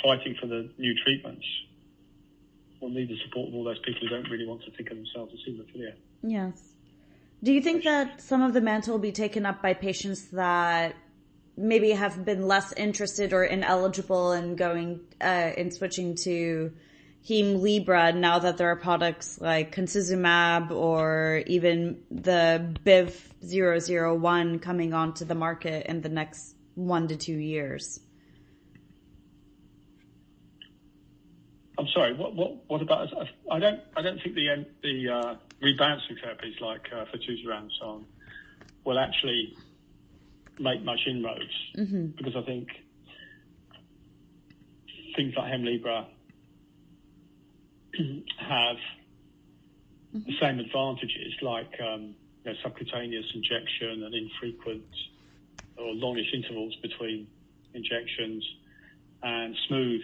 fighting for the new treatments will need the support of all those people who don't really want to think of themselves as haemophilia. Yes. Do you think that some of the mantle will be taken up by patients that maybe have been less interested or ineligible in going in switching to Hemlibra now that there are products like concizumab or even the BIV001 coming onto the market in the next 1 to 2 years? I'm sorry. What about? I don't think the rebalancing therapies like fitusiran and so on will actually make much inroads because I think things like Hemlibra have the same advantages like subcutaneous injection and infrequent or longish intervals between injections and smooth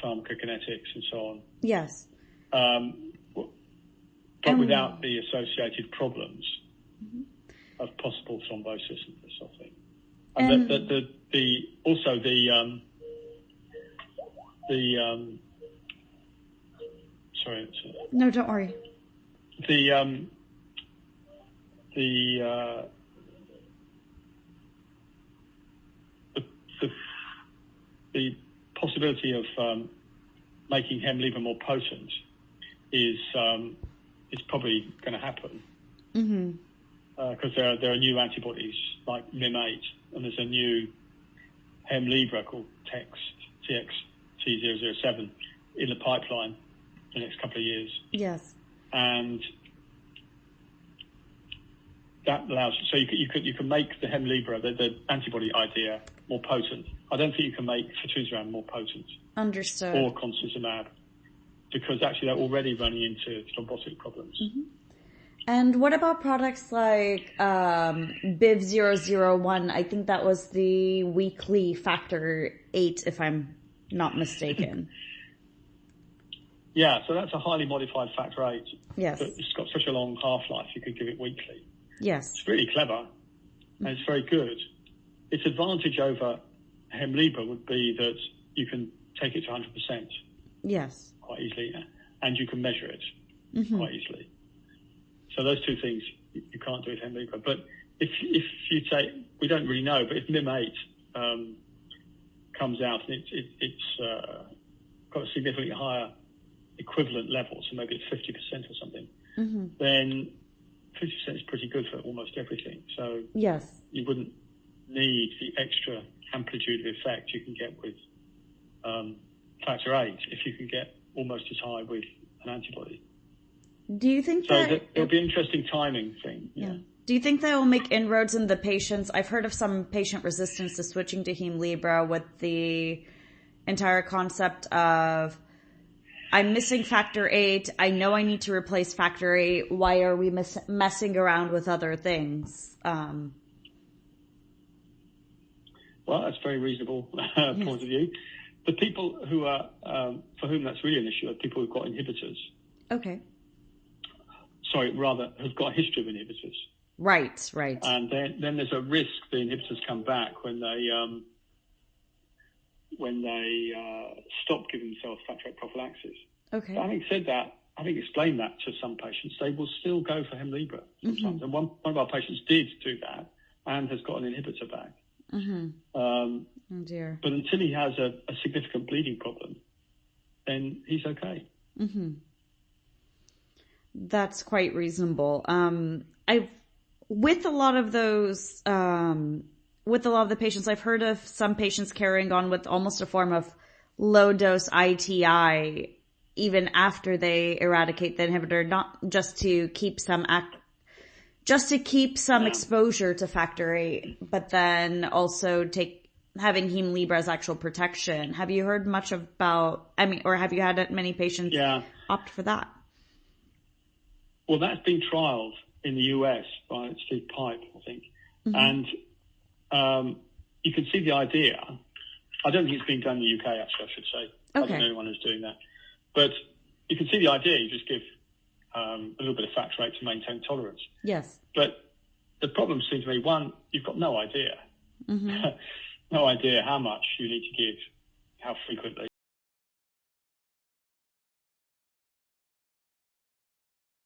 pharmacokinetics and so on. Yes. But without the associated problems of possible thrombosis and this sort of thing. And sorry. No, don't worry. The possibility of making Hemlibra more potent is probably going to happen because there are new antibodies like MIM8 and there's a new Hemlibra called TXT007 in the pipeline in the next couple of years. Yes, and that allows you can make the Hemlibra the antibody idea more potent. I don't think you can make fitusiran more potent. Understood. Or concizumab, because actually they're already running into thrombotic problems. And what about products like BIV001? I think that was the weekly factor 8, if I'm not mistaken. Yeah, so that's a highly modified factor 8. Yes. But it's got such a long half-life, you could give it weekly. Yes. It's really clever, and it's very good. Its advantage over Hemlibra would be that you can take it to 100%. Yes. Quite easily, and you can measure it quite easily. So those two things you can't do with Hemlibra. But if you take, we don't really know, but if MIM8 comes out and it's got a significantly higher equivalent level, so maybe it's 50% or something, then 50% is pretty good for almost everything. So yes, you wouldn't need the extra amplitude of effect you can get with factor 8 if you can get almost as high with an antibody. Do you think it'll be an interesting timing thing? Yeah. Do you think that will make inroads in the patients? I've heard of some patient resistance to switching to Hemlibra with the entire concept of I'm missing factor 8. I know I need to replace factor 8. Why are we messing around with other things? Well, that's a very reasonable point of view. The people who are, for whom that's really an issue, are people who've got inhibitors. Okay. Sorry, rather, who've got a history of inhibitors. Right. And then there's a risk the inhibitors come back when they stop giving themselves factor 8 prophylaxis. Okay. But having said that, having explained that to some patients, they will still go for Hemlibra sometimes. And one of our patients did do that and has got an inhibitor back. Oh dear. But until he has a significant bleeding problem, then he's okay. That's quite reasonable. With a lot of the patients, I've heard of some patients carrying on with almost a form of low dose ITI even after they eradicate the inhibitor, not just to keep some exposure to factor 8, but then also having Hemlibra as actual protection. Have you heard much about, or have you had many patients opt for that? Well, that's been trialed in the US by Steve Pipe, I think. And you can see the idea. I don't think it's been done in the UK, actually, I should say. Okay. I don't know anyone who's doing that. But you can see the idea. You just give a little bit of factor 8 to maintain tolerance. Yes. But the problem seems to me, one, you've got no idea. No idea how much you need to give, how frequently.